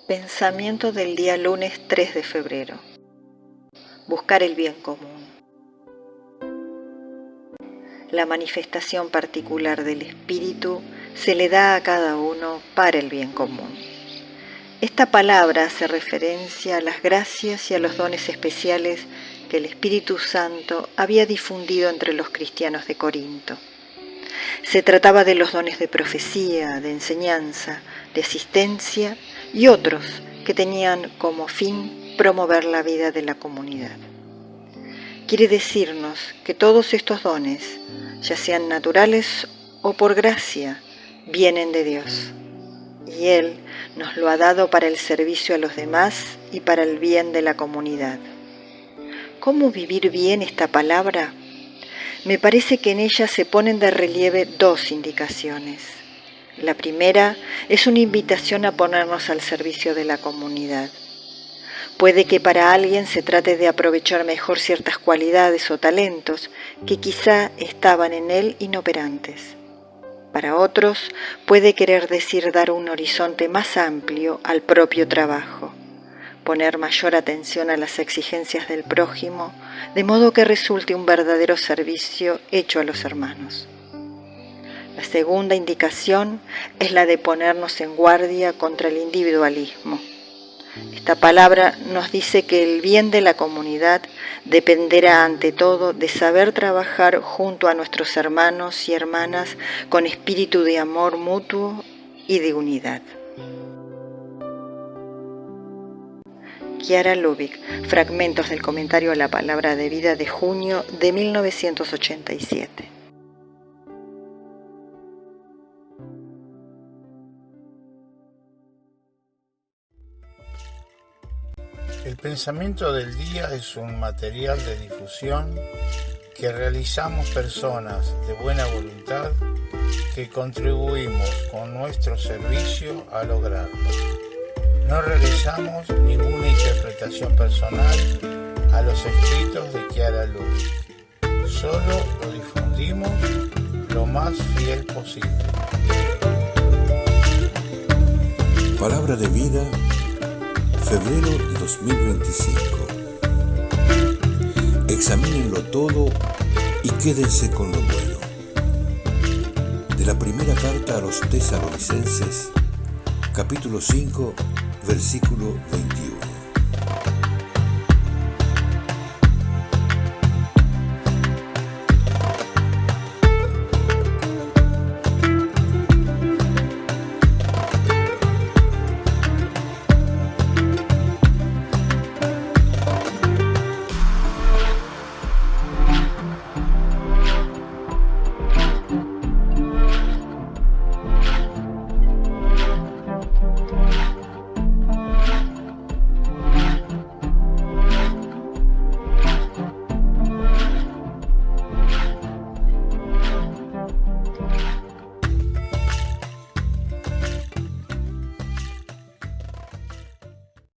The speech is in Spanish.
Pensamiento del día lunes 3 de febrero. Buscar el bien común. La manifestación particular del Espíritu se le da a cada uno para el bien común. Esta palabra hace referencia a las gracias y a los dones especiales que el Espíritu Santo había difundido entre los cristianos de Corinto. Se trataba de los dones de profecía, de enseñanza, de asistencia y otros que tenían como fin promover la vida de la comunidad. Quiere decirnos que todos estos dones, ya sean naturales o por gracia, vienen de Dios. Y Él nos lo ha dado para el servicio a los demás y para el bien de la comunidad. ¿Cómo vivir bien esta palabra? Me parece que en ella se ponen de relieve dos indicaciones. La primera es una invitación a ponernos al servicio de la comunidad. Puede que para alguien se trate de aprovechar mejor ciertas cualidades o talentos que quizá estaban en él inoperantes. Para otros puede querer decir dar un horizonte más amplio al propio trabajo, poner mayor atención a las exigencias del prójimo, de modo que resulte un verdadero servicio hecho a los hermanos. La segunda indicación es la de ponernos en guardia contra el individualismo. Esta palabra nos dice que el bien de la comunidad dependerá ante todo de saber trabajar junto a nuestros hermanos y hermanas con espíritu de amor mutuo y de unidad. Chiara Lubich, fragmentos del comentario a la Palabra de Vida de junio de 1987. El pensamiento del día es un material de difusión que realizamos personas de buena voluntad que contribuimos con nuestro servicio a lograrlo. No realizamos ninguna interpretación personal a los escritos de Chiara Lubich. Solo lo difundimos lo más fiel posible. Palabra de Vida, febrero de 2025. Examínenlo todo y quédense con lo bueno. De la primera carta a los Tesalonicenses, capítulo 5, versículo 21.